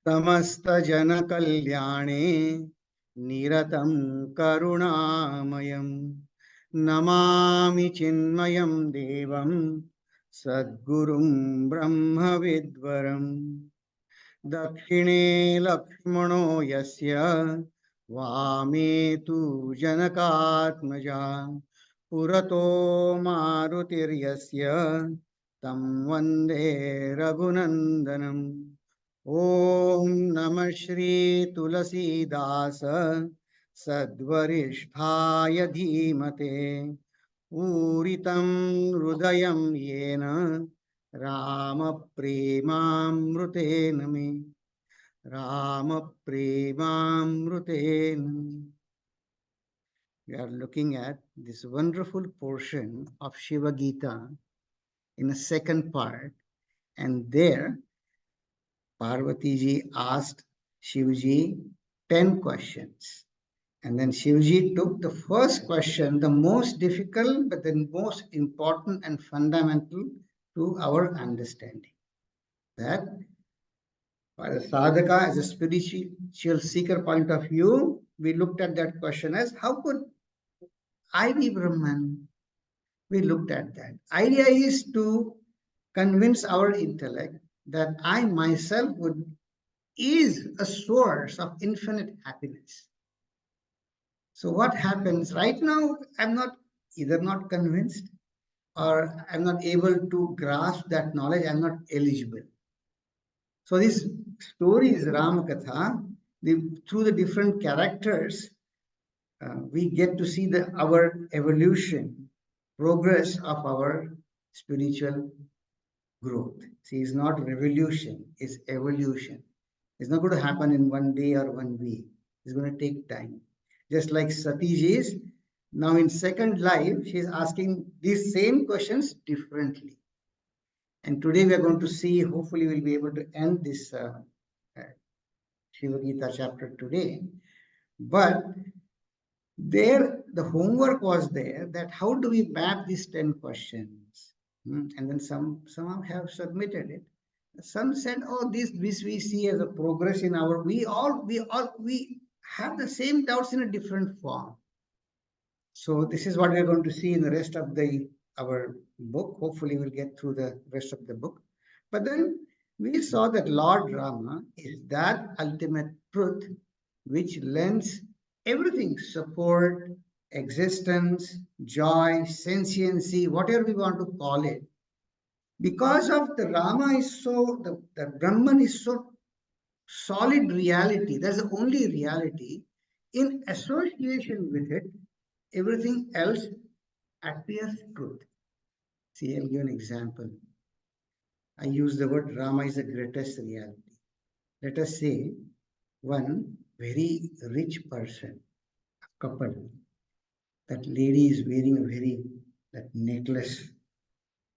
समस्तजनकल्याणे निरतं करुणामयं नमामि चिन्मयं देवं सद्गुरुं ब्रह्मविद्वरम् दक्षिणे लक्ष्मणो यस्य वामे तु जनकात्मजा पुरतो मारुतिर्यस्य तं वन्दे रघुनन्दनम् ॐ नमः श्री तुलसीदास सद्वरिष्ठाय धीमते पूरितं हृदयं येन रामप्रेमामृतेन मे रामप्रेमामृतेन मे. We are looking at this wonderful portion of Shiva Gita in a second part, and there Parvati ji asked Shivji 10 questions. And then Shivji took the first question, the most difficult, but the most important and fundamental to our understanding. That by the sadhaka, as a spiritual seeker point of view, we looked at that question as, how could I be Brahman? We looked at that. Idea is to convince our intellect that I myself is a source of infinite happiness. So what happens right now, I'm not either not convinced or I'm not able to grasp that knowledge, I'm not eligible. So this story is Ramakatha. Through the different characters, we get to see our evolution, progress of our spiritual growth. See, it's not revolution, it's evolution. It's not going to happen in one day or 1 week. It's going to take time. Just like Sati is now in second life, she is asking these same questions differently. And today we are going to see, hopefully we'll be able to end this Shiva Gita chapter today. But there, the homework was there that how do we map these 10 questions? And then some have submitted it. Some said, oh, this we see as a progress in our, we have the same doubts in a different form. So this is what we are going to see in the rest of our book. Hopefully we'll get through the rest of the book. But then we saw that Lord Rama is that ultimate truth which lends everything, support, existence, joy, sentiency, whatever we want to call it. Because of the Rama is so, the Brahman is so solid reality, that's the only reality. In association with it, everything else appears truth. See, I'll give an example. I use the word Rama is the greatest reality. Let us say one very rich person, a couple. That lady is wearing that necklace.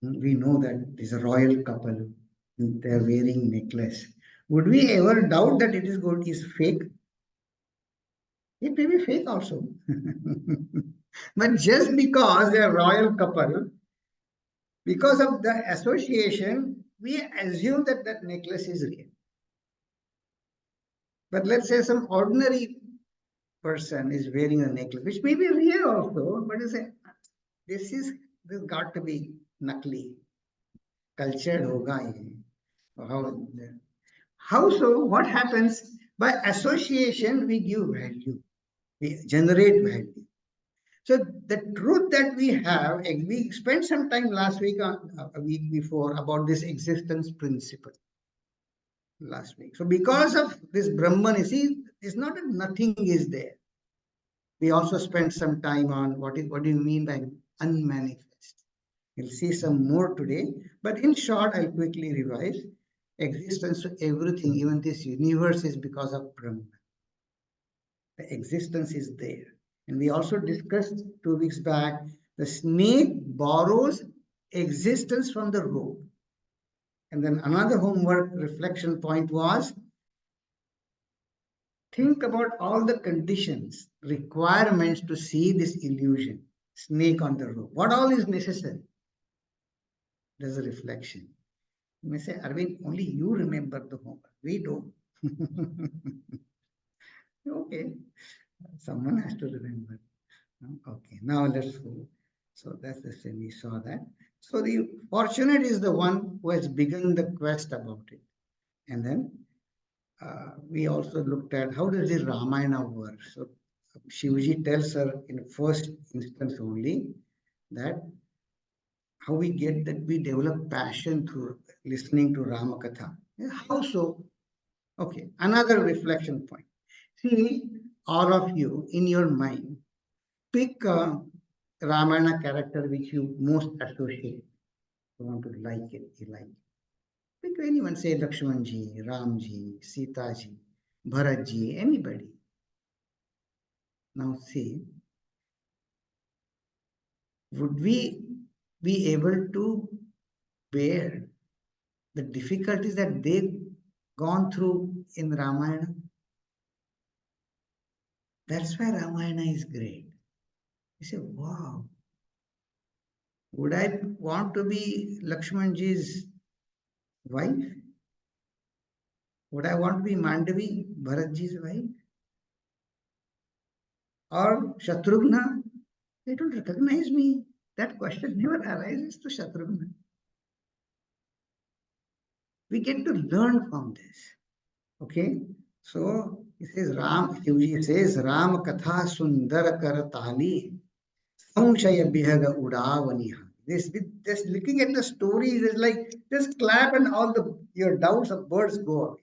We know that it's a royal couple. They're wearing necklace. Would we ever doubt that it is fake? It may be fake also. But just because they're a royal couple, because of the association, we assume that that necklace is real. But let's say some ordinary person is wearing a necklace, which may be real also, but you say, this got to be nakli, cultured hoga ye. How so? What happens? By association, we give value, we generate value. So the truth that we have, we spent some time last week, a week before, about this existence principle. Last week. So because of this Brahman, you see, it's not that nothing is there. We also spent some time on what do you mean by unmanifest. We'll see some more today. But in short, I'll quickly revise. Existence to everything, even this universe, is because of Brahman. The existence is there. And we also discussed 2 weeks back, the snake borrows existence from the rope. And then another homework reflection point was, think about all the conditions, requirements to see this illusion, snake on the rope. What all is necessary? There's a reflection. You may say, Arvind, only you remember the homework. We don't. Okay, someone has to remember. Okay, now let's go. So that's the thing, we saw that. So the fortunate is the one who has begun the quest about it. And then we also looked at how does the Ramayana work. So Shivaji tells her in first instance only that how we get that we develop passion through listening to Ramakatha. Yeah, how so? Okay, another reflection point. See, all of you in your mind, pick a Ramayana character which you most associate. You want to like it, you like. Pick anyone, say Lakshmanji, Ramji, Sitaji, Bharatji, anybody. Now see, would we be able to bear the difficulties that they've gone through in Ramayana? That's why Ramayana is great. You say, wow, would I want to be Lakshmanji's wife? Would I want to be Mandavi, Bharatji's wife? Or Shatrughna? They don't recognize me. That question never arises to Shatrughna. We get to learn from this. Okay? So he says Shivaji says Ram Katha Sundar Kar Tali Samshaya Bihaga Udavaniha. This just looking at the stories is like just clap and all the your doubts of birds go away.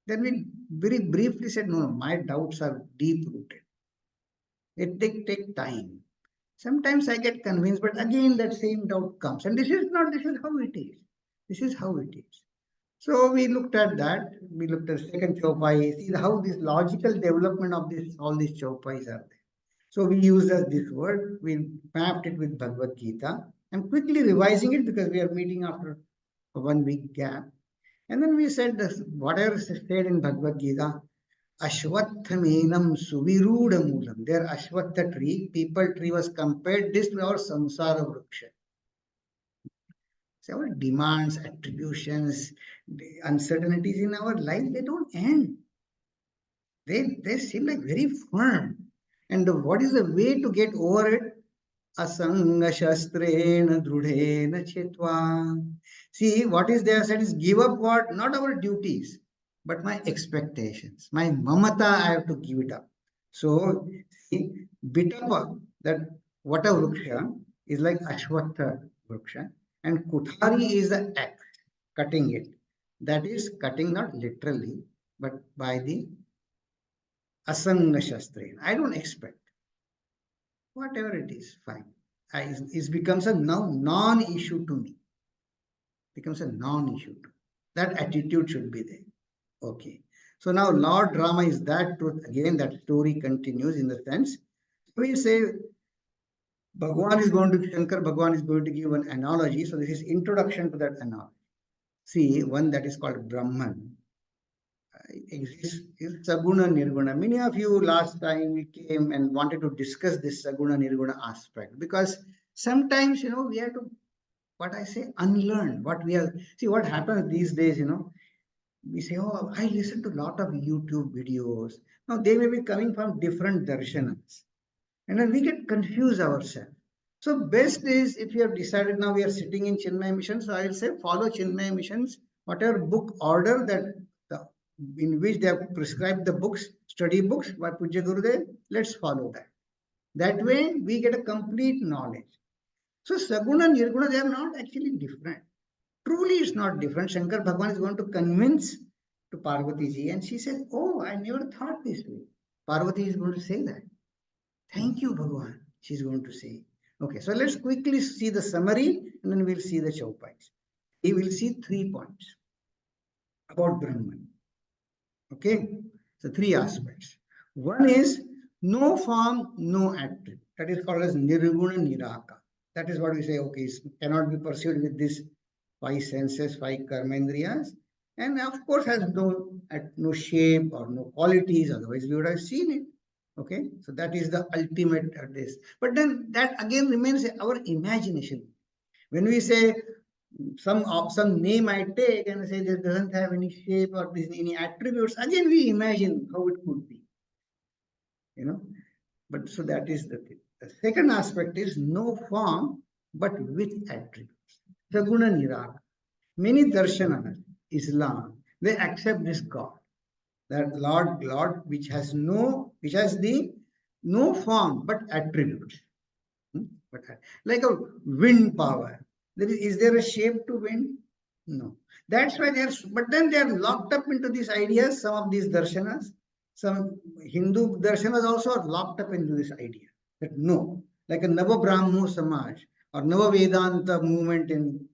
Then we very briefly said, no, my doubts are deep rooted. It take time. Sometimes I get convinced, but again that same doubt comes. And this is how it is. This is how it is. So we looked at that. We looked at second chopai, see how this logical development of this all these chopais are there. So we used as this word, we mapped it with Bhagavad Gita and quickly revising it because we are meeting after a 1 week gap. And then we said this, whatever is said in Bhagavad Gita, Ashwatthamenam Suviruda Moolam. Their Ashwatha tree, people tree was compared this to our Samsara Vriksha. So our demands, attributions, the uncertainties in our life, they don't end. They seem like very firm. And what is the way to get over it? Asanga shastrena drudhena chitva. See, what is there said is give up what? Not our duties, but my expectations. My mamata, I have to give it up. So, see, bitapa, that vata vruksha is like ashwatha vruksha, and kuthari is the axe, cutting it. That is cutting not literally, but by the asanga shastrena. I don't expect. Whatever it is, fine. It becomes a now non-issue to me. Becomes a non-issue. That attitude should be there. Okay. So now Lord Rama is that truth. Again, that story continues in the sense. We say Bhagwan is going to Shankar Bhagwan is going to give an analogy. So this is introduction to that analogy. See, one that is called Brahman exists is Saguna Nirguna. Many of you last time we came and wanted to discuss this Saguna Nirguna aspect because sometimes we have to what I say unlearn what we are. See what happens these days. We say, oh, I listen to a lot of YouTube videos. Now they may be coming from different darshanas, and then we get confused ourselves. So best is if you have decided now we are sitting in Chinmaya Mission, so I will say follow Chinmaya Mission's whatever book order that the, in which they have prescribed the books, study books by Pujya Gurudev, let's follow that. That way we get a complete knowledge. So Saguna and Nirguna, they are not actually different. Truly it's not different. Shankar Bhagwan is going to convince to Parvati ji and she says, oh, I never thought this way. Parvati is going to say that. Thank you, Bhagwan, she's going to say. Okay, so let's quickly see the summary and then we'll see the chaupais. We will see 3 points about Brahman. Okay, so 3 aspects. One is no form, no attribute. That is called as Nirguna Niraka. That is what we say, okay, it cannot be pursued with this 5 senses, 5 karmendriyas, and of course has no shape or no qualities, otherwise we would have seen it. Okay, so that is the ultimate this. But then that again remains our imagination. When we say some name I take and say this doesn't have any shape or any attributes, again we imagine how it could be, you know. But so that is the thing. The second aspect is no form but with attributes. Saguna Niraka. Many darshanas, Islam, they accept this God, that Lord, which has the no form but attributes. But like a wind power, is there a shape to wind? No. That's why but then they are locked up into these ideas. Some of these darshanas, some Hindu darshanas also are locked up into this idea that no, like a Nava Brahmo Samaj or Nava Vedanta movement in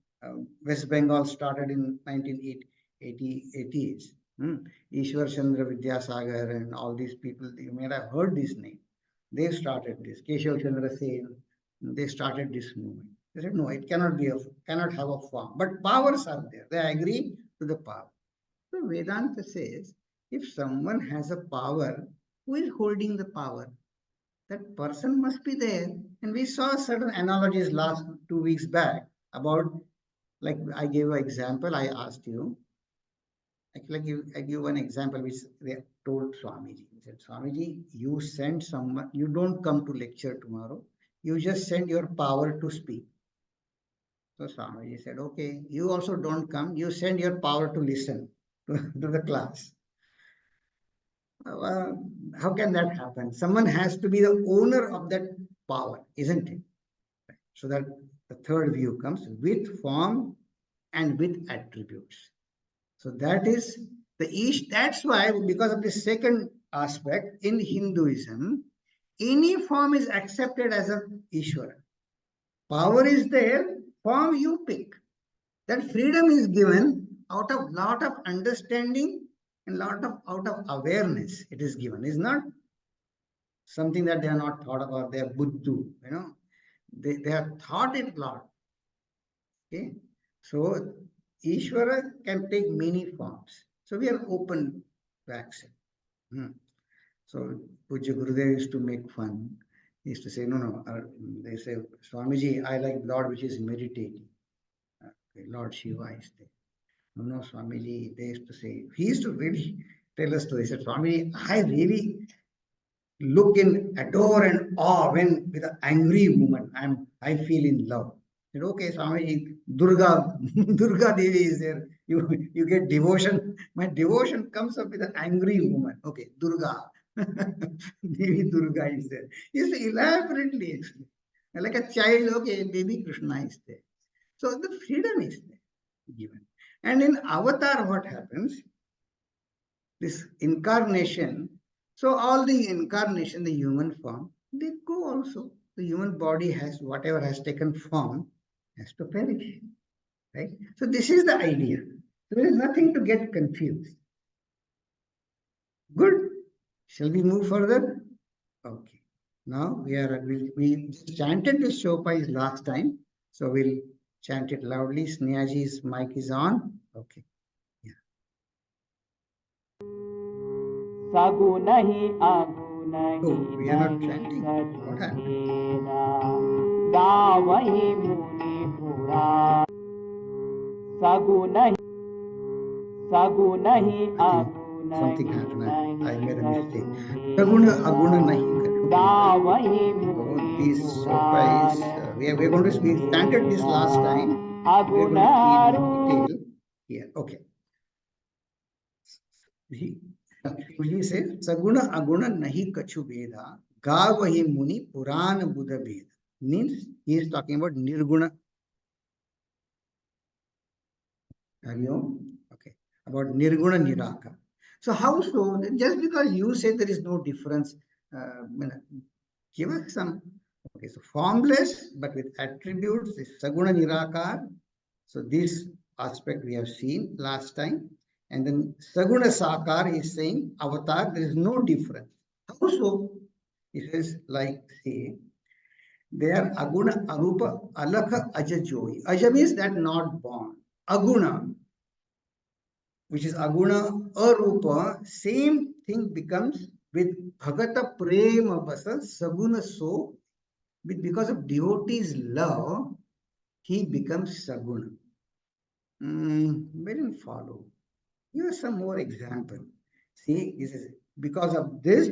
West Bengal started in 1980s. Ishwar Chandra Vidyasagar and all these people, you may have heard this name. They started this. Keshav Chandra Sen, they started this movement. They said, no, it cannot have a form. But powers are there. They agree to the power. So Vedanta says, if someone has a power, who is holding the power? That person must be there. And we saw certain analogies last 2 weeks back about, like I gave an example, I asked you, I give one example which they told Swamiji. He said, Swamiji, you send someone, you don't come to lecture tomorrow. You just send your power to speak. So Swamiji said, okay, you also don't come. You send your power to listen to the class. How can that happen? Someone has to be the owner of that power, isn't it? So that the third view comes with form and with attributes. So that is that's why, because of the second aspect in Hinduism, any form is accepted as an Ishvara. Power is there, form you pick. That freedom is given out of lot of understanding and out of awareness. It is given. It's not something that they are not thought about. They are buddhu, they have thought it a lot. Okay, so Ishvara can take many forms. So we are open to accept. So Pujya Gurudev used to make fun. He used to say, no. They say, Swamiji, I like Lord which is meditating. Lord Shiva is there. No, Swamiji, they used to say, he used to really tell us to. He said, Swamiji, I really look in adore and awe when with an angry woman I feel in love. I said, okay, Swamiji, Durga, Durga Devi is there. You get devotion. My devotion comes up with an angry woman. Okay, Durga. Devi Durga is there. He used to elaborately explain. Like a child, okay, baby Krishna is there. So the freedom is there given. And in avatar, what happens? This incarnation. So all the incarnation, the human form, they go also. The human body has whatever has taken form has to perish. Right? So this is the idea. So there is nothing to get confused. Good. Shall we move further? Okay. Now we chanted this Shopais last time. So we'll chant it loudly. Snehaji's mic is on. Okay. Sagu nahi agu nahi. Oh, we are not chanting. What happened? Gawahi muni pura. Sagu nahi agu nahi. Something happened. I made a mistake. Saguna aguna nahi. Oh, this sopa is. We are going to. We chanted this last time. We are going to see it in detail here. Okay. He says, Saguna aguna nahi kachu veda, gavahi muni purana buddha veda. Means he is talking about nirguna. Okay. About nirguna niraka. So how so? Just because you say there is no difference, give us some. Okay, so formless but with attributes is saguna nirakar. So this aspect we have seen last time. And then Saguna Sakar is saying avatar, there is no difference. How so? It says like, say, they are Aguna, Arupa, Alakha, Aja, Joy. Aja means that not born. Aguna, which is Aguna, Arupa, same thing becomes with Bhagata Prema Basa, Saguna So, because of devotee's love, he becomes Saguna. We didn't follow. Here are some more example. See, this is because of this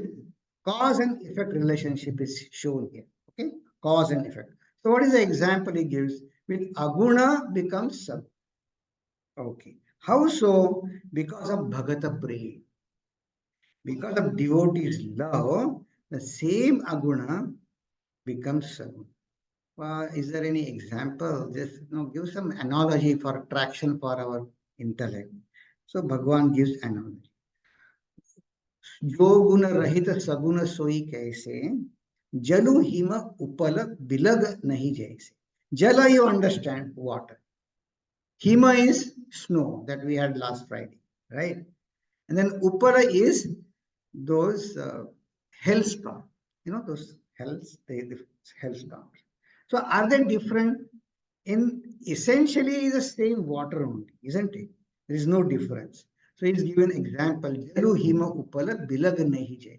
cause and effect relationship is shown here. Okay, cause and effect. So what is the example he gives? With aguna becomes sab. Okay. How so? Because of bhagata prema. Because of devotees' love, the same aguna becomes saguna. Is there any example? Just give some analogy for attraction for our intellect. So Bhagwan gives analogy. जो गुण रहित सगुण सोई कैसे जलु him उपल बिलग नहीं जैसे. Jala, you understand, water. Hima is snow that we had last Friday, right? And then Upara is those hailstorm, those the hailstorms. So are they different? In essentially is the same water only, isn't it? There is no difference. So he's given example. Jalu hima upala bilag nahi jai.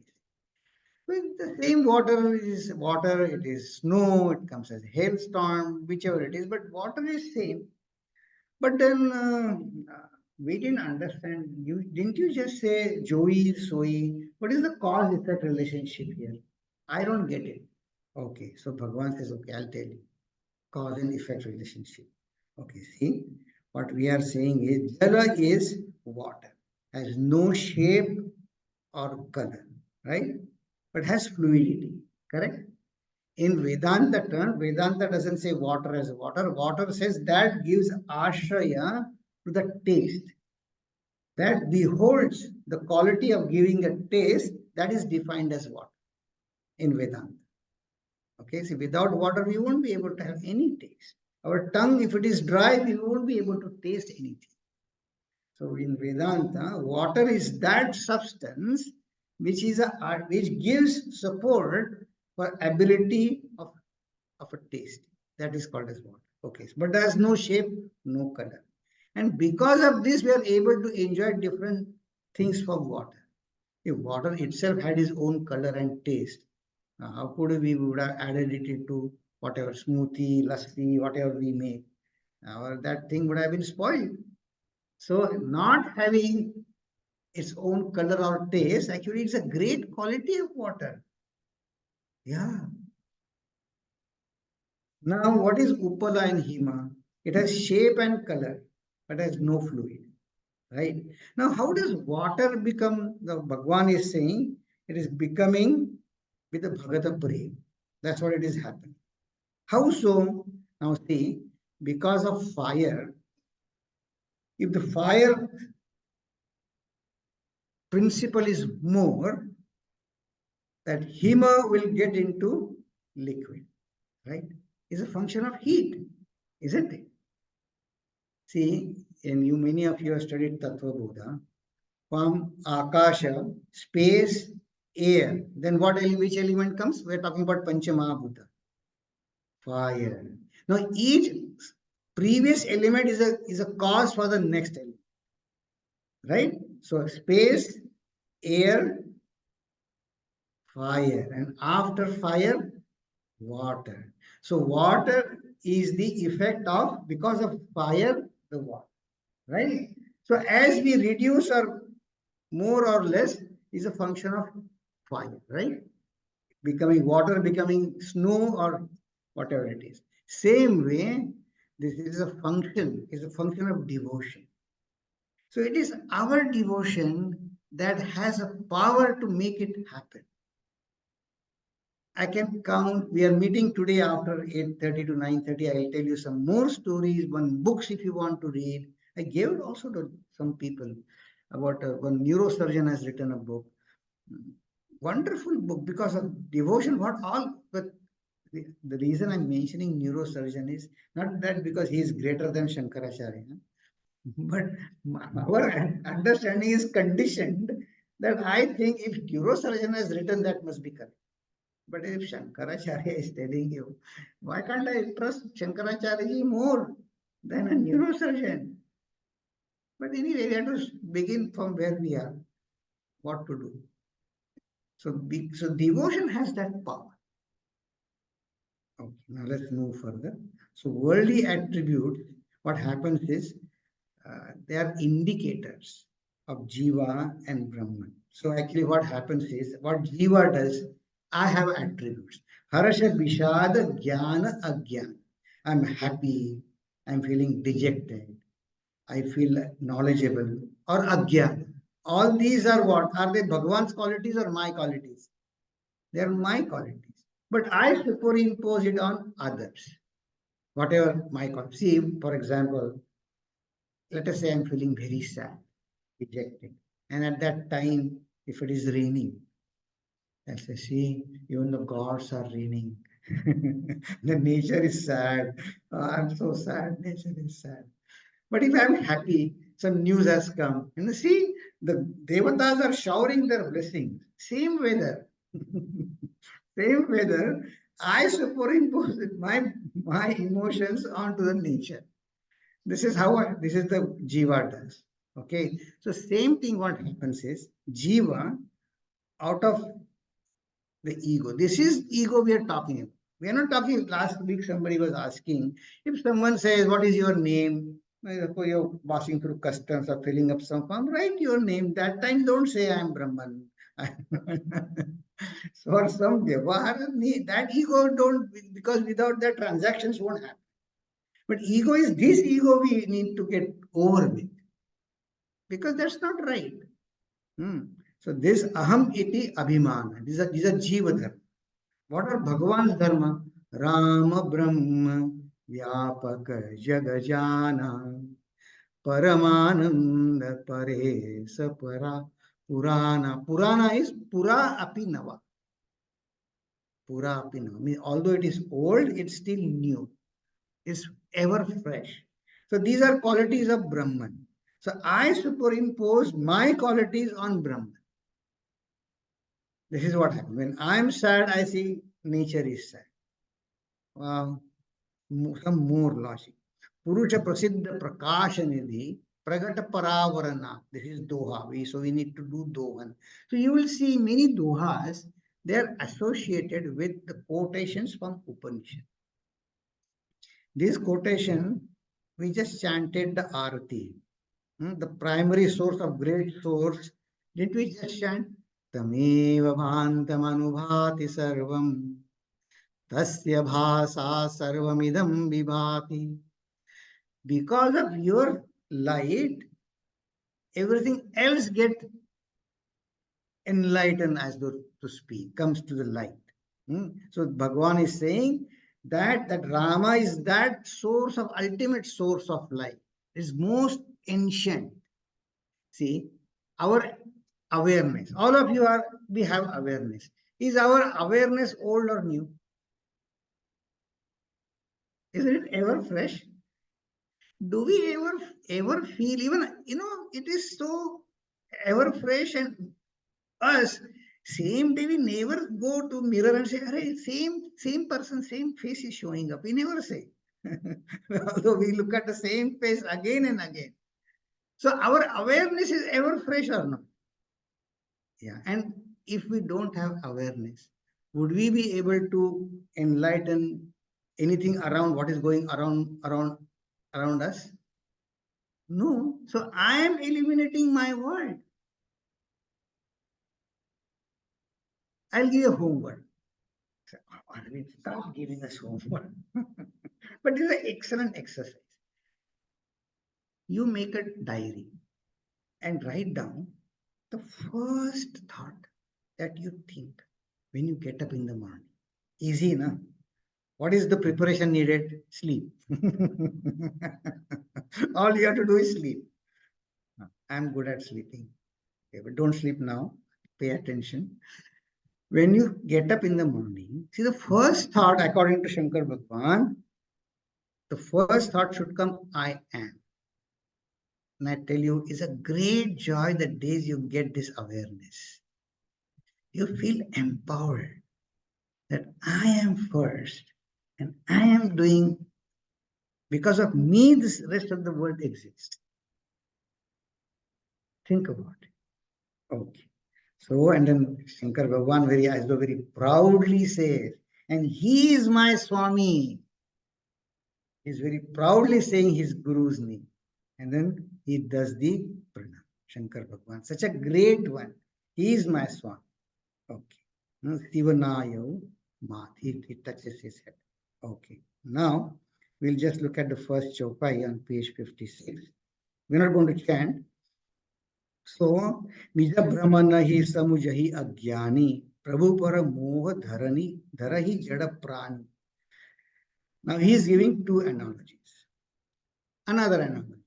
So the same water is water, it is snow, it comes as hailstorm, whichever it is, but water is same. But then we didn't understand. Didn't you just say Joey, Soi? What is the cause effect relationship here? I don't get it. Okay, so Bhagwan says, okay, I'll tell you. Cause and effect relationship. Okay, see, what we are saying is Jala is water, has no shape or color, right? But has fluidity, correct? In Vedanta term, Vedanta doesn't say water as water. Water says that gives ashraya to the taste. That beholds the quality of giving a taste that is defined as water in Vedanta. Okay, see, without water, we won't be able to have any taste. Our tongue, if it is dry, we won't be able to taste anything. So in Vedanta, water is that substance which gives support for ability of a taste. That is called as water. Okay, but there's no shape, no color. And because of this, we are able to enjoy different things from water. If water itself had its own color and taste, how could we would have added it into whatever smoothie, lassi, whatever we make? That thing would have been spoiled. So not having its own color or taste, actually it's a great quality of water. Yeah. Now, what is Upala and Hima? It has shape and color, but has no fluid, right? Now, how does water become, the Bhagwan is saying, it is becoming with the Bhagata Prem. That's what it is happening. How so? Now, see, because of fire, if the fire principle is more, that Hima will get into liquid, right? Is a function of heat, isn't it? See, and many of you have studied Tattva Bodha. From Akasha, space, air. Then which element comes? We're talking about Panchamahabhuta. Fire. Now each previous element is a cause for the next element. Right? So space, air, fire. And after fire, water. So water is the effect of, because of fire, the water. Right? So as we reduce or more or less is a function of fire, right? Becoming water, becoming snow, or whatever it is. Same way, this is a function of devotion. So it is our devotion that has a power to make it happen. I can count. We are meeting today after 8:30 to 9:30. I'll tell you some more stories, one books if you want to read. I gave it also to some people about one neurosurgeon has written a book. Wonderful book because of devotion. What all, but the reason I'm mentioning neurosurgeon is not that because he is greater than Shankaracharya, but our understanding is conditioned that I think if neurosurgeon has written, that must be correct. But if Shankaracharya is telling you, why can't I trust Shankaracharya more than a neurosurgeon? But anyway, we have to begin from where we are, what to do. So devotion has that power. Okay, now let's move further. So worldly attributes, what happens is they are indicators of Jiva and Brahman. So actually what happens is, what Jiva does, I have attributes. Harasha, Vishada, Jnana, Ajnana. I'm happy, I'm feeling dejected, I feel knowledgeable, or Ajnana. All these are what? Are they Bhagwan's qualities or my qualities? They are my qualities. But I superimpose it on others. Whatever my qualities. See, for example, let us say I'm feeling very sad, dejected. And at that time, if it is raining, I say, see, even the gods are raining. The nature is sad. Oh, I'm so sad. Nature is sad. But if I'm happy, some news has come. And see, the devatas are showering their blessings. Same weather. Same weather. I superimpose my emotions onto the nature. This is how this is the jiva does. Okay. So same thing what happens is jiva out of the ego. This is ego we are talking about. We are not talking. Last week somebody was asking if someone says, "What is your name?" Suppose you're passing through customs or filling up some form, write your name. That time, don't say I am Brahman. So for some Vyavahar, that ego don't, because without that transactions won't happen. But ego is this ego we need to get over with, because that's not right. So this aham iti abhimana. These are jiva dharma. What are Bhagavan's dharma? Rama Brahma Vyapaka Jagajana Paramananda Pare Sapara Purana. Purana is Pura Api Nava. Pura Api Nava. I mean, although it is old, it's still new. It's ever fresh. So these are qualities of Brahman. So I superimpose my qualities on Brahman. This is what happens. When I'm sad, I see nature is sad. Wow. Some more logic. Purusha Prasiddha Prakasha Nidhi Pragata Paravarana. This is Doha. So we need to do Dohan. So you will see many Dohas, they are associated with the quotations from Upanishad. This quotation, we just chanted the Arati. The primary source of great source. Didn't we just chant? Tameva Bhantam Anubhati Sarvam. Tasya Bhasa Sarvamidam Vibhati. Because of your light, everything else get enlightened, as though to speak, comes to the light. So Bhagavan is saying that Rama is that source of ultimate source of light, is most ancient. See, our awareness, all of you are, we have awareness. Is our awareness old or new? Is it ever fresh? Do we ever feel, even, it is so ever fresh, and us, same day we never go to mirror and say, "Arey, same person, same face is showing up." We never say. Although we look at the same face again and again. So our awareness is ever fresh or not? Yeah. And if we don't have awareness, would we be able to enlighten anything around what is going around us? No. So I am eliminating my world. I'll give you homework. Arvind, stop giving us homework. But it's an excellent exercise. You make a diary and write down the first thought that you think when you get up in the morning. Easy, na? What is the preparation needed? Sleep. All you have to do is sleep. I'm good at sleeping. Okay, but don't sleep now. Pay attention. When you get up in the morning, see, the first thought, according to Shankar Bhagwan, the first thought should come, I am. And I tell you, it's a great joy the days you get this awareness. You feel empowered that I am first and I am doing, because of me, this rest of the world exists. Think about it. Okay. So, and then Shankar Bhagwan as though very proudly says, and he is my Swami. He's very proudly saying his Guru's name. And then he does the pranam. Shankar Bhagwan, such a great one. He is my Swami. Okay. Now, Sivanayo Math. He touches his head. Okay. Now, we'll just look at the first chaupai on page 56. We're not going to chant. So, Nija Brahmana hi samujahi agyani, Prabhu para moha dharani, dharahi jada prani. Now, he is giving two analogies. Another analogy.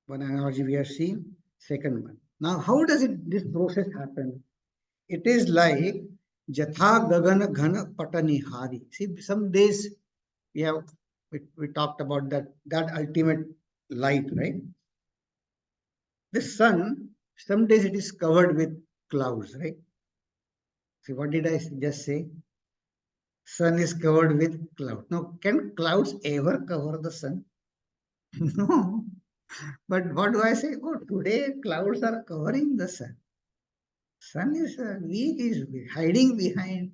One analogy we have seen, second one. Now, how does this process happen? It is like Jatha Gagana Ghana Patanihari. See, some days we talked about that ultimate light, right? The sun, some days it is covered with clouds, right? See, what did I just say? Sun is covered with cloud. Now, can clouds ever cover the sun? No. But what do I say? Oh, today clouds are covering the sun. Sun is weak, is hiding behind.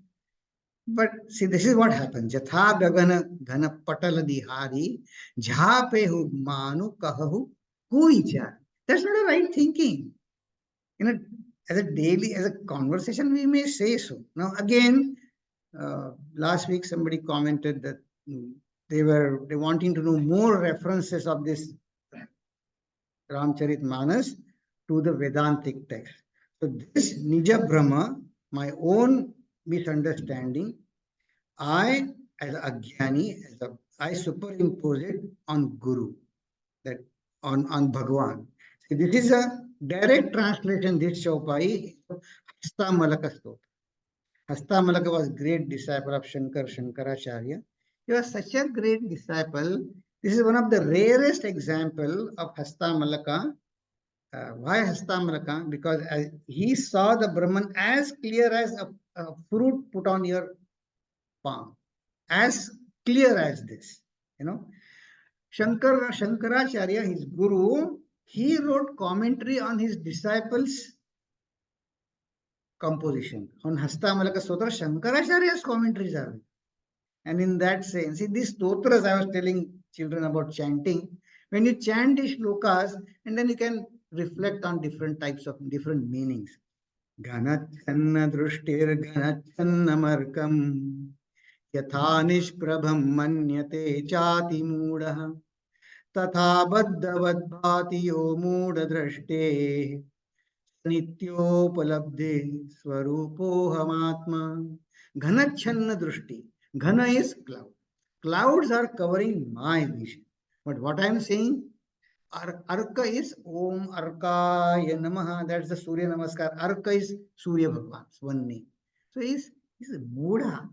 But see, this is what happens. Jatha gagana ghana patala dihari, jhape hu manu kahahu kuicha. That's not a right thinking. You know, as a conversation, we may say so. Now, again, last week somebody commented that they wanting to know more references of this Ramcharitmanas to the Vedantic text. So this Nija Brahma, my own misunderstanding, I as a Agyani, I superimpose it on Guru, that on Bhagwan. See, this is a direct translation, this Chaupai, Hasta Malaka Stotra. Hasta Malaka was great disciple of Shankaracharya. He was such a great disciple. This is one of the rarest example of Hasta Malaka. Why Hasta Malaka? Because he saw the Brahman as clear as a fruit put on your palm, as clear as this. You know, Shankaracharya, his guru, he wrote commentary on his disciples' composition. On Hasta Malaka Stotra, Shankaracharya's commentaries are there. And in that sense, see, these stotras I was telling children about chanting, when you chant these shlokas, and then you can reflect on different types of different meanings. Ganachanna drushtir ganachanna markam yatha nishprabham manyate chati moodah तथा बद्धवद्भाति यो मूढ़द्रष्टे नित्योपलब्धे स्वरूपोहमात्मा घनच्छन्न दृष्टि. Ghana is cloud. Clouds are covering my vision. But what I am saying, Arka is Om Arkaya Namaha. That's the Surya Namaskar. Arka is Surya Bhagwan's one name. So he's Mudha.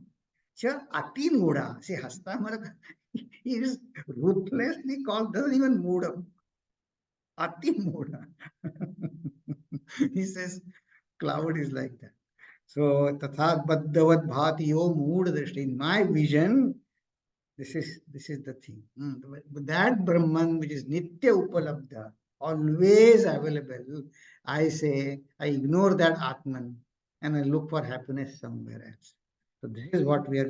Ati Mudha. See, Hasta Maraka. He is ruthlessly called, doesn't even mood up. Ati Mudha. He says cloud is like that. So Tathat Baddhavat Bhati Yo Mood Drishti. In my vision, this is the thing. But that Brahman which is Nitya Upalabdha, always available, I say, I ignore that Atman and I look for happiness somewhere else. So this is what we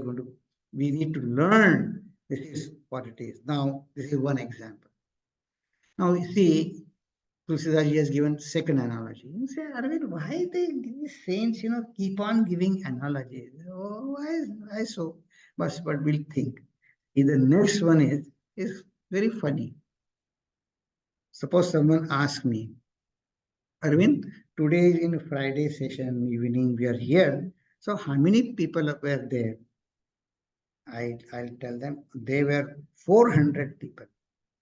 need to learn. This is what it is. Now, this is one example. Now, you see, Tulsidaji has given second analogy. You say, Arvind, why these saints, keep on giving analogies? Oh, why so? But we'll think. The next one is very funny. Suppose someone asks me, Arvind, today is in a Friday session, evening, we are here. So how many people were there? I'll tell them they were 400 people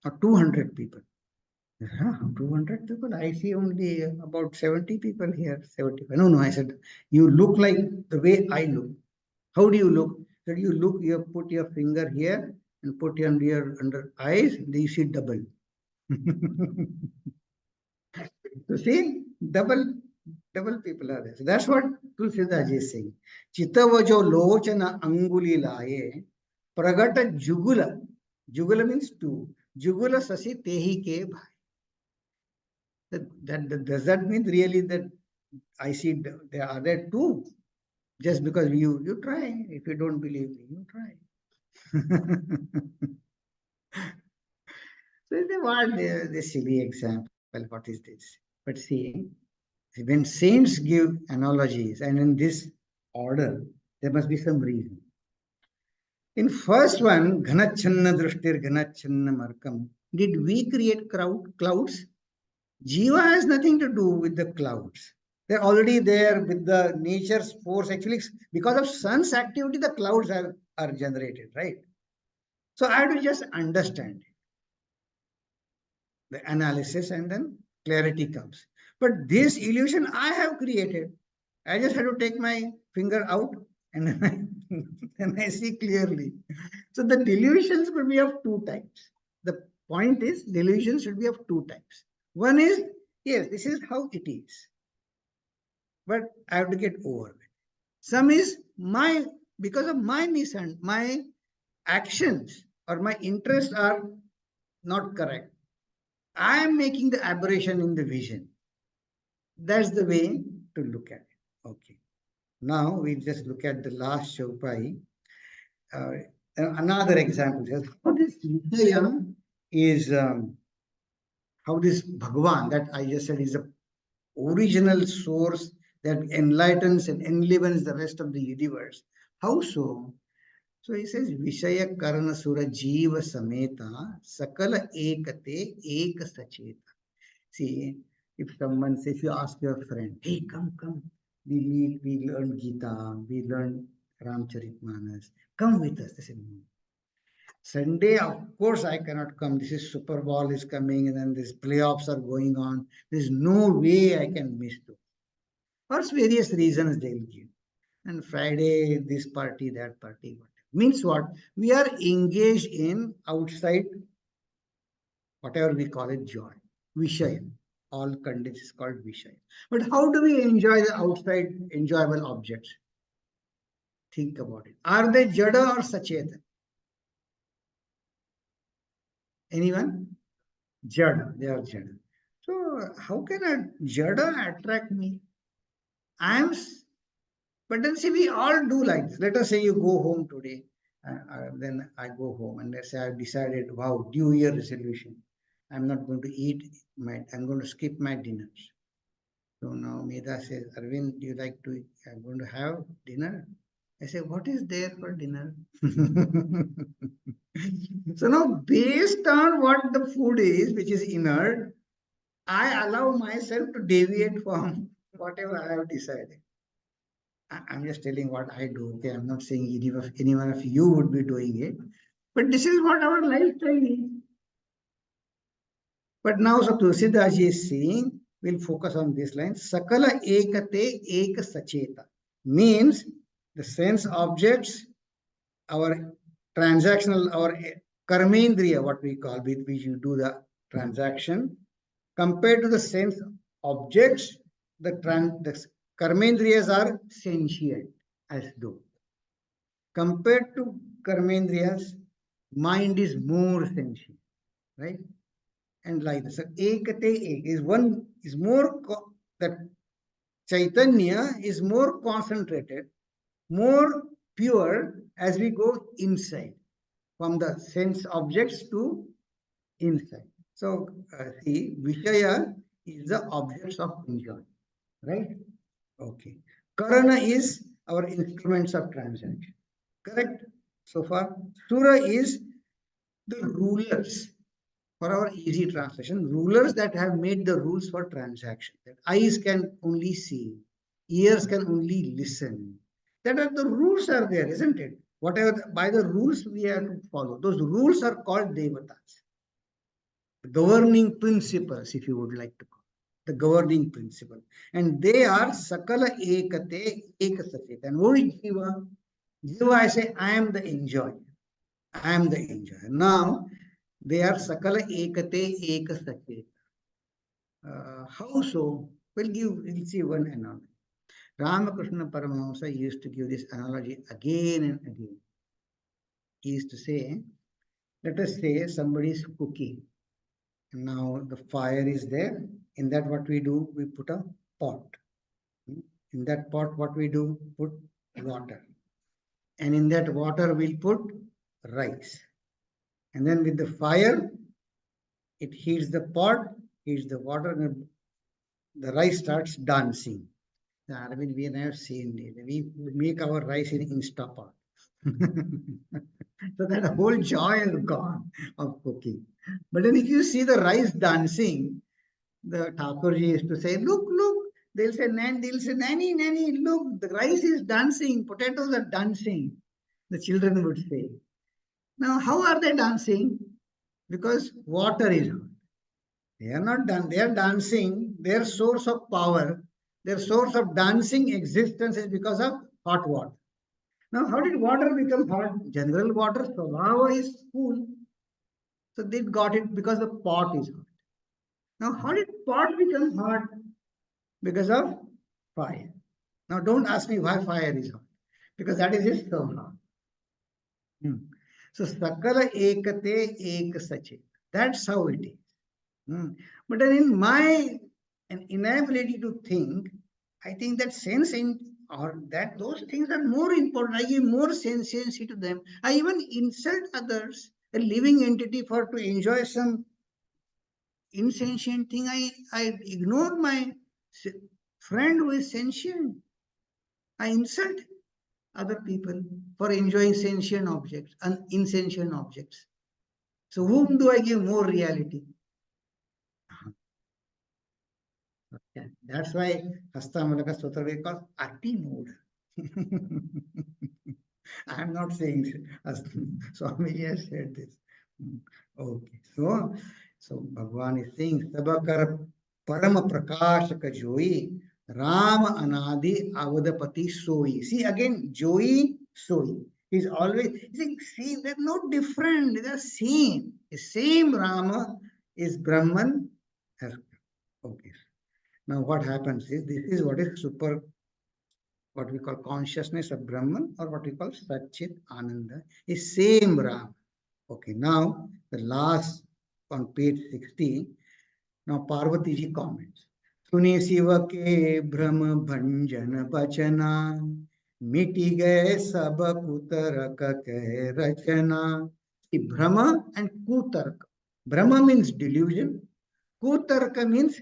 or 200 people. 200 people? I see only about 70 people here. 75. No, I said, you look like the way I look. How do you look? So you put your finger here and put it under eyes, then you see double. So see, double people are there. So that's what Tulsidaji is saying. Chitavajo lochana anguli laye pragata jugula. Jugula means two. Jugula sasi tehi ke bhai. Does that mean really that I see there are there two? Just because you try. If you don't believe me, you try. So they what this silly example, what is this? But see, when saints give analogies and in this order, there must be some reason. In first one, Ghanachanna Drishtir Ghanachanna Markam, did we create clouds? Jiva has nothing to do with the clouds. They're already there with the nature's force. Actually, because of sun's activity, the clouds are generated, right? So I have to just understand the analysis and then clarity comes. But this illusion I have created. I just have to take my finger out and then I see clearly. So the delusions could be of two types. The point is delusions should be of two types. One is, yes, this is how it is, but I have to get over it. Some is my, because of my my actions or my interests are not correct. I am making the aberration in the vision. That's the way to look at it. Okay. Now we just look at the last Chaupai. Uh, another example is how this Vishaya is, how this Bhagwan that I just said is the original source that enlightens and enlivens the rest of the universe. How so? So he says, Vishaya Karana Sura Jiva Sameta Sakala Ekate Ek Sacheta. See, if someone says, if you ask your friend, hey, come, we meet, we learn Gita, we learn Ramcharitmanas, come with us. They say, no. Sunday, of course, I cannot come. This is Super Bowl is coming, and then these playoffs are going on. There's no way I can miss those. For various reasons they'll give. And Friday, this party, that party, whatever. Means what? We are engaged in outside, whatever we call it, joy. Vishaya. All conditions is called Vishaya. But how do we enjoy the outside enjoyable objects? Think about it. Are they Jada or Sacheta? Anyone? Jada. They are Jada. So how can a Jada attract me? I am, but then see, we all do like this. Let us say you go home today, then I go home, and let's say I've decided, wow, New Year resolution. I'm not going to eat I'm going to skip my dinners. So now Meda says, Arvind, do you like to, I'm going to have dinner? I say, what is there for dinner? So now, based on what the food is, which is inert, I allow myself to deviate from whatever I have decided. I'm just telling what I do. Okay, I'm not saying any one of you would be doing it, but this is what our lifestyle is. But now, so Tulsidaji is saying, we'll focus on this line. Sakala ekate ek sacheta means the sense objects, our transactional, our karmendriya, what we call, with which you do the transaction, compared to the sense objects, the karmendriyas are sentient as though. Compared to karmendriyas, mind is more sentient, right? And like this. So ekate ek is one is more that Chaitanya is more concentrated, more pure as we go inside from the sense objects to inside. So see, Vishaya is the objects of enjoyment, right? Okay. Karana is our instruments of transaction. Correct? So far. Sura is the rulers. For our easy translation, rulers that have made the rules for transaction. That eyes can only see, ears can only listen. That are the rules are there, isn't it? Whatever by the rules we have to follow. Those rules are called devatas. The governing principles, if you would like to call the governing principle. And they are Sakala Ekate Ekasacheta. And what is Jiva? Jiva, I say, I am the enjoyer. I am the enjoyer. Now, they are Sakala Ekate Ekasacheta. How so? We'll see one analogy. Ramakrishna Paramahamsa used to give this analogy again and again. He used to say, let us say somebody is cooking. Now the fire is there. In that, what we do, we put a pot. In that pot, what we do, put water. And in that water, we'll put rice. And then with the fire, It heats the pot, heats the water, and the rice starts dancing. I mean, we have seen it. We make our rice in Instapot. So that whole joy is gone of cooking. But then if you see the rice dancing, the Thakurji used to say, look, look. They'll say, Nanny, Nanny, look, the rice is dancing, potatoes are dancing. The children would say. Now, how are they dancing? Because water is hot. They are not done. They are dancing. Their source of power, their source of dancing existence is because of hot water. Now, how did water become hot? General water, Swabhava is cool. So they got it because the pot is hot. Now, how did pot become hot? Because of fire. Now, don't ask me why fire is hot. Because that is his Swabhava. So, Sakala Ekate Ek Sache. That's how it is. But then in my inability to think, I think that sense in or that those things are more important. I give more sentiency to them. I even insult others, a living entity, for to enjoy some insentient thing. I ignore my friend who is sentient. I insult other people for enjoying sentient objects and insentient objects. So whom do I give more reality? Okay. That's why Hastamalaka Sutra we call Ati mode. I am not saying Swami has said this. Okay. So Bhagwan is saying Sabakar Parama Prakashaka Joi Ram Anadi Avadapati Soi. See again, Joi Soi. He's always saying, see, they're not different, they're same. The same Rama is Brahman. Okay. Now, what happens is this is what is what we call consciousness of Brahman, or what we call Satchit Ananda, is same Ram. Okay, now the last on page 60. Now Parvati ji comments. Suni Siva ke Brahma Bhanjan Bachana Miti gaye sab kutaraka keh rachana. See, Brahma and Kutarka. Brahma means delusion. Kutarka means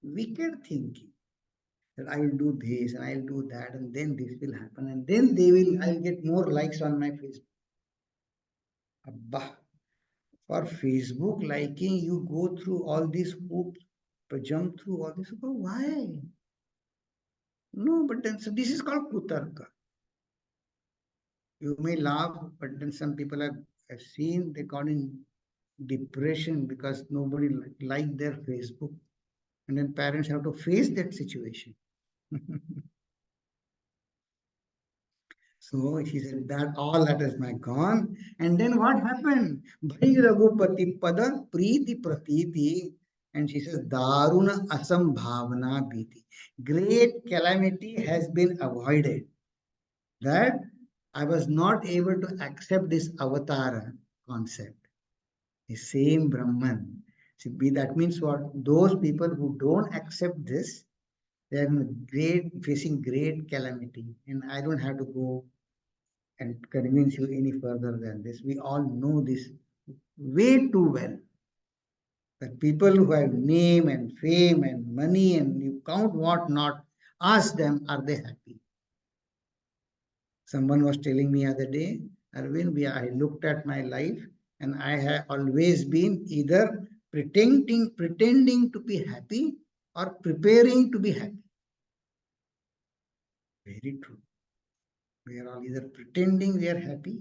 wicked thinking. That I will do this and I'll do that, and then this will happen, and then I'll get more likes on my Facebook. Abba, for Facebook liking, you go through all these hoops, jump through all this. Oh, why? No, but then so this is called kutarka. You may laugh, but then some people have seen they got in depression because nobody liked their Facebook, and then parents have to face that situation. So she said that all that is my gone. And then what happened? Bhai Raghupati Pada Preeti Pratiti. And she says, Daruna Asambhavana Bhiti. Great calamity has been avoided. That I was not able to accept this avatara concept. The same Brahman. See, that means what? Those people who don't accept this, they are facing great calamity. And I don't have to go and convince you any further than this. We all know this way too well. That people who have name and fame and money and you count what not, ask them, are they happy? Someone was telling me other day, Arvind, I looked at my life and I have always been either pretending to be happy or preparing to be happy. Very true. We are all either pretending we are happy.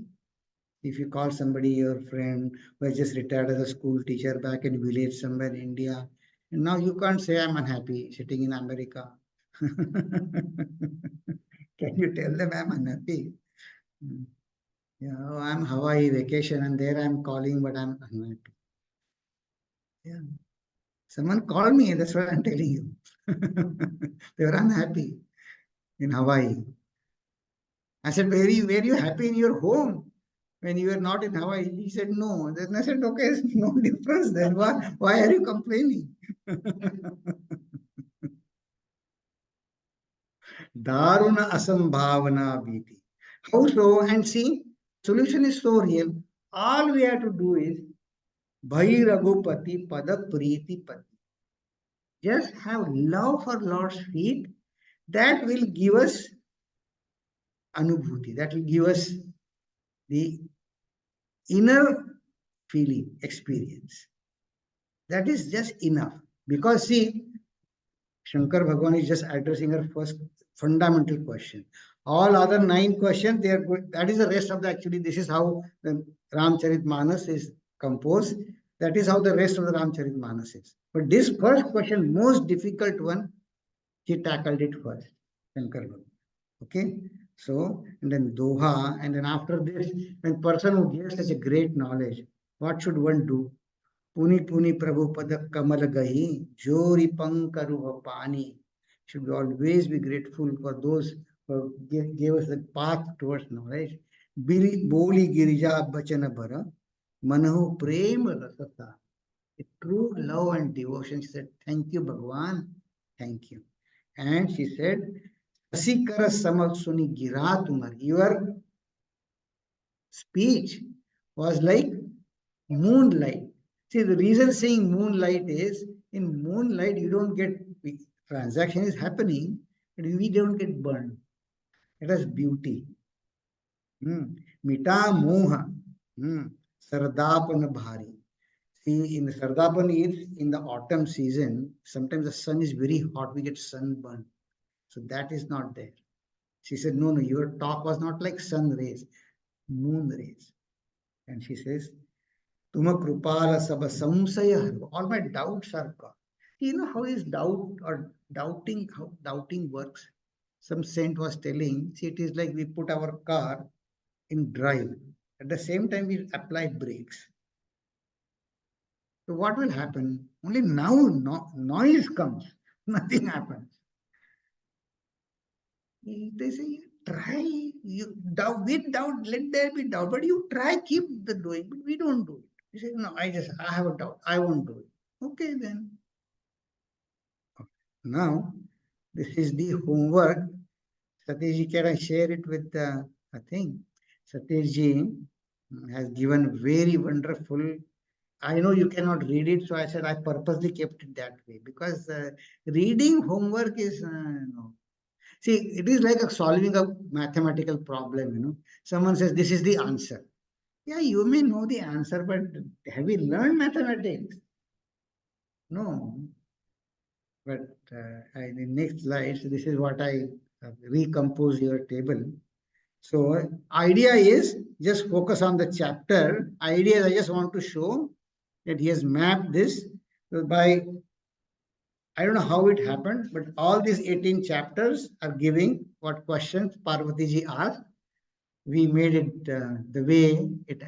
If you call somebody your friend who has just retired as a school teacher back in village somewhere in India, and now you can't say I'm unhappy sitting in America. Can you tell them I'm unhappy? Yeah, oh, I'm Hawaii vacation and there I'm calling, but I'm unhappy. Yeah. Someone called me, that's what I'm telling you. They were unhappy in Hawaii. I said, were you happy in your home when you were not in Hawaii? He said, no. Then I said, okay, it's no difference then. Why are you complaining? Daruna asambhavana bhiti. How so? And see, solution is so real. All we have to do is Bhai Raghupati Pada Priti Pati. Just have love for Lord's feet. That will give us anubhuti. That will give us the inner feeling, experience. That is just enough. Because see, Shankar Bhagavan is just addressing our first fundamental question. All other 9 questions, they are good. That is the rest of the actually, this is how the Ramcharitmanas is composed. That is how the rest of the Ramcharitmanas is. But this first question, most difficult one, he tackled it first, Shankar Bhagavan. Okay? So, and then Doha, and then after this, when person who gives such a great knowledge, what should one do? पुनि पुनि प्रभु पद कमल गही जोरी पंकरु pani. Should we always be grateful for those who gave us the path towards knowledge. Boli girija bachana bara manahu prem rasata. A true love and devotion. She said, thank you, Bhagwan. Thank you. And she said, Sasikara samak suni gira tumar. Your speech was like moonlight. See, the reason saying moonlight is in moonlight you don't get transaction is happening, but we don't get burned. It has beauty. Mita moha. Sardapan bhari. See, in the Sardapan is in the autumn season, sometimes the sun is very hot, we get sunburn. So that is not there. She said, no, your talk was not like sun rays, moon rays. And she says, Tuma krupala saba samsaya. All my doubts are gone. You know how is doubt or doubting, how doubting works? Some saint was telling, see, it is like we put our car in drive. At the same time, we apply brakes. So what will happen? Only now noise comes. Nothing happens. They say, try, you doubt, with doubt, let there be doubt, but you try, keep the doing, but we don't do it. You say, no, I have a doubt, I won't do it. Okay, then. Okay. Now, this is the homework. Satyaji, can I share it with the thing? Satyaji has given very wonderful. I know you cannot read it, so I said I purposely kept it that way because reading homework is no. See, it is like solving a mathematical problem. Someone says this is the answer. Yeah, you may know the answer, but have you learned mathematics? No. But in the next slides, this is what I recompose your table. So idea is just focus on the chapter. Idea is I just want to show that he has mapped this by, I don't know how it happened, but all these 18 chapters are giving what questions Parvati ji asked. We made it the way it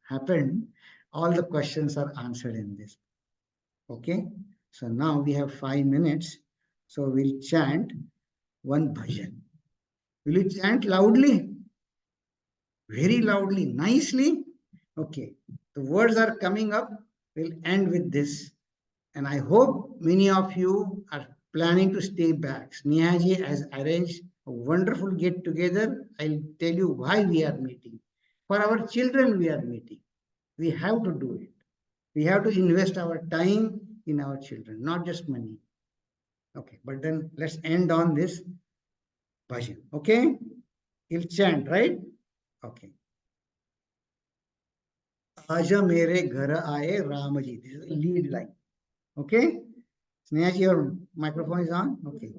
happened. All the questions are answered in this. Okay. So now we have 5 minutes. So we'll chant one bhajan. Will you chant loudly? Very loudly, nicely? Okay. The words are coming up. We'll end with this. And I hope many of you are planning to stay back. Snehaji has arranged a wonderful get together. I'll tell you why we are meeting. For our children, we are meeting. We have to do it. We have to invest our time in our children, not just money. Okay, but then let's end on this bhajan. Okay? He'll chant, right? Okay. Aja mere ghar aaye Ramaji. This is the lead line. Okay? Snehaji, your microphone is on? Okay.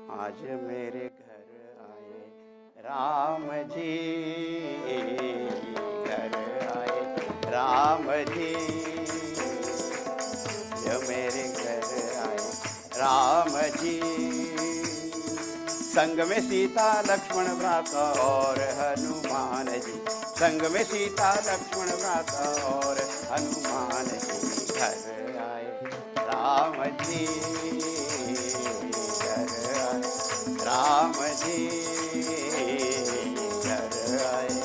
आज मेरे घर आए राम जी, घर आए राम जी, जो मेरे घर आए राम जी, संग में सीता लक्ष्मण भ्राता और हनुमान जी, संग में सीता लक्ष्मण भ्राता और हनुमान जी, घर आए राम जी, राम जी घर आए।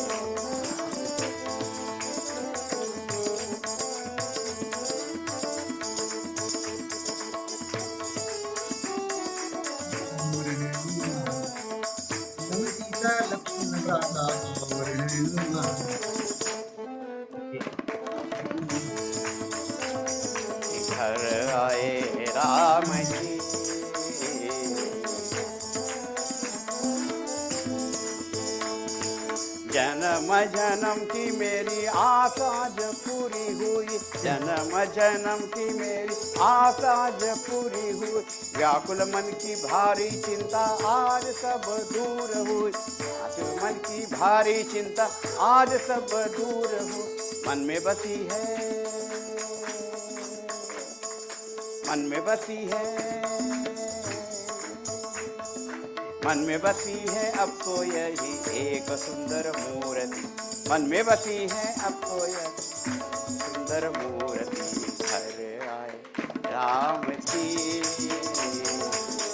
जन्म जन्म की मेरी आस आज पूरी हुई, जन्म जन्म की मेरी आस आज पूरी हुई, व्याकुल मन की भारी चिंता आज सब दूर हुई, व्याकुल मन की भारी चिंता आज सब दूर हुई, मन में बसी है, मन में बसी है, मन में बसी है अब तो यही एक सुंदर मूर्ति, मन में बसी है अब तो यह सुंदर मूर्ति, घर आए राम जी,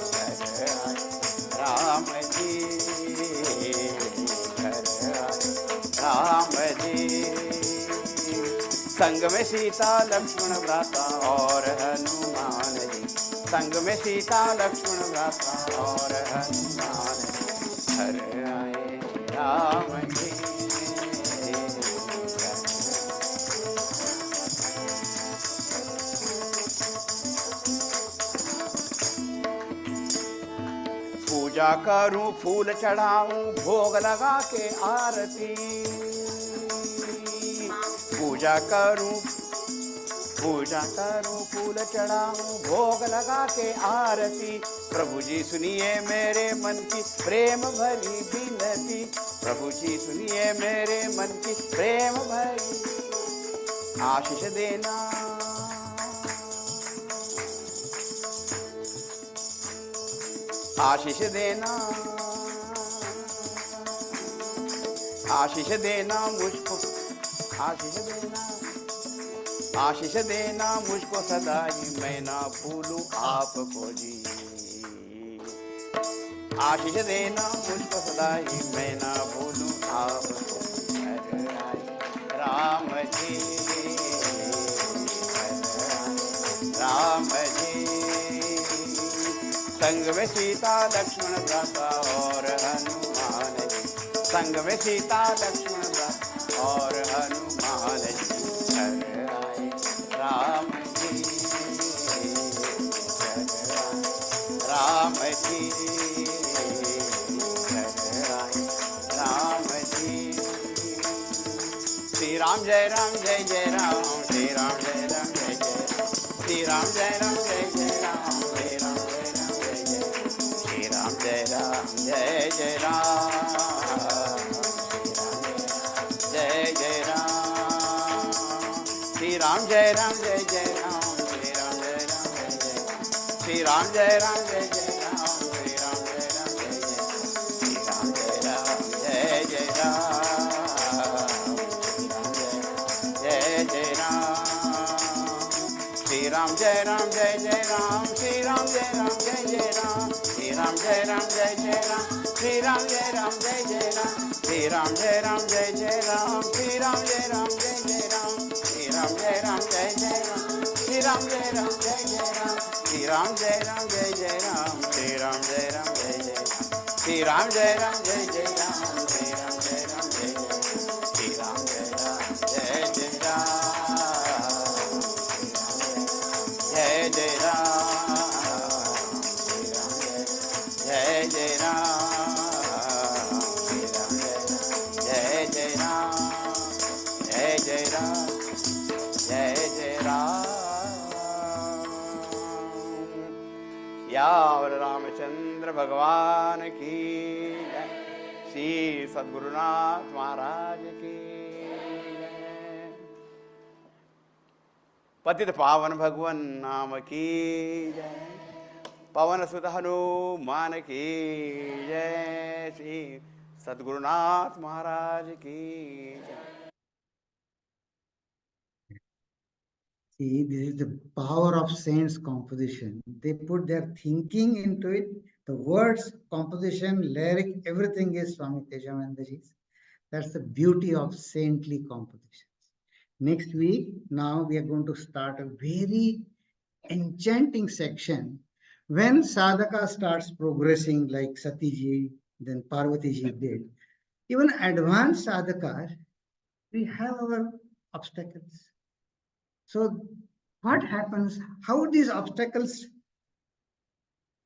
घर आए राम जी, घर आए राम जी, संग में सीता लक्ष्मण भ्राता और हनुमान जी, संग में सीता लक्ष्मण भ्राता और हनुमान, घर आए राम जी। पूजा करूं फूल चढ़ाऊं भोग लगा के आरती, पूजा करूं फूल चढ़ाऊं भोग लगा के आरती, प्रभु जी सुनिए मेरे मन की प्रेम भरी विनती, प्रभु जी सुनिए मेरे मन की प्रेम भरी, आशीष देना, आशीष देना, आशीष देना मुझको, आशीष देना, आशीष देना मुझको सदा ही, मैं ना भूलूं आपको जी, आशीष देना मुझको सदा ही, मैं ना भूलूं आपको, घर आए राम जी, राम जी, संग में सीता लक्ष्मण भ्राता और हनुमान जी, संग में सीता लक्ष्मण भ्राता और हनुमान जी, घर आए राम जी, घर आए राम जी, घर आए राम जी, श्री राम जय राम जय जय राम, श्री राम जय राम जय जय, श्री राम जय राम जय जय राम, श्री राम जय राम जय जय राम, जय जय राम, श्री राम जय राम जय जय राम, श्री राम जय राम जय जय, श्री राम जय राम जय जय राम, श्री राम जय राम जय जय, श्री राम जय राम जय जय राम, जय जय राम, श्री राम जय राम जय जय राम, श्री राम जय राम जय जय राम, श्री राम जय राम जय जय राम, श्री राम जय राम जय जय राम, श्री राम जय राम जय जय राम, श्री राम जय राम जय जय राम, श्री राम जय राम जय जय राम, श्री राम जय राम जय जय राम, श्री राम जय राम जय जय राम, श्री राम जय राम जय जय राम, श्री राम जय राम जय जय राम, श्री राम जय राम जय जय, श्री राम जय राम जय जय राम, जय जय राम, जय जय राम, श्री राम जय जय राम, जय जय राम, जय जय राम, यावर रामचंद्र भगवान की जय, श्री सद्गुरुनाथ महाराज की जय, पतित पावन भगवान नाम की जय, पवन सुत हनुमान की जय, श्री सद्गुरुनाथ महाराज की जय। See, this is the power of saints composition. They put their thinking into it. The words, composition, lyric, everything is Swami Tejamandaji's. That's the beauty of saintly compositions. Next week, now we are going to start a very enchanting section when sadhaka starts progressing like Satiji, then Parvatiji did. Even advanced sadhaka, we have our obstacles. So what happens? How these obstacles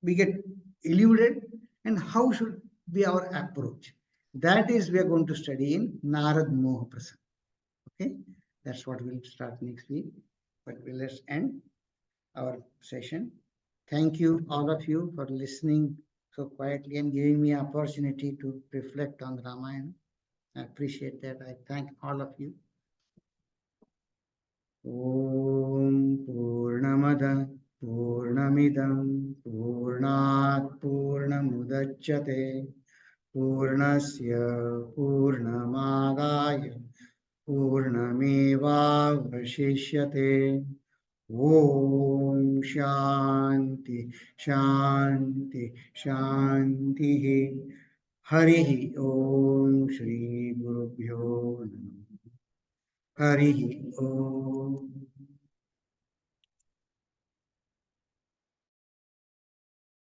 we get eluded, and how should be our approach? That is we are going to study in Narad Moha Prasad. Okay, that's what we'll start next week. But let's end our session. Thank you, all of you, for listening so quietly and giving me opportunity to reflect on Ramayana. I appreciate that. I thank all of you. Om Purnamada Purnamidam Purnat Purnamudachyate Purnasya Purnamadaya Purnamevavashishyate. Om Shanti Shanti Shanti. Hari Om Shri Gurubhyo Namaha. Hari Om.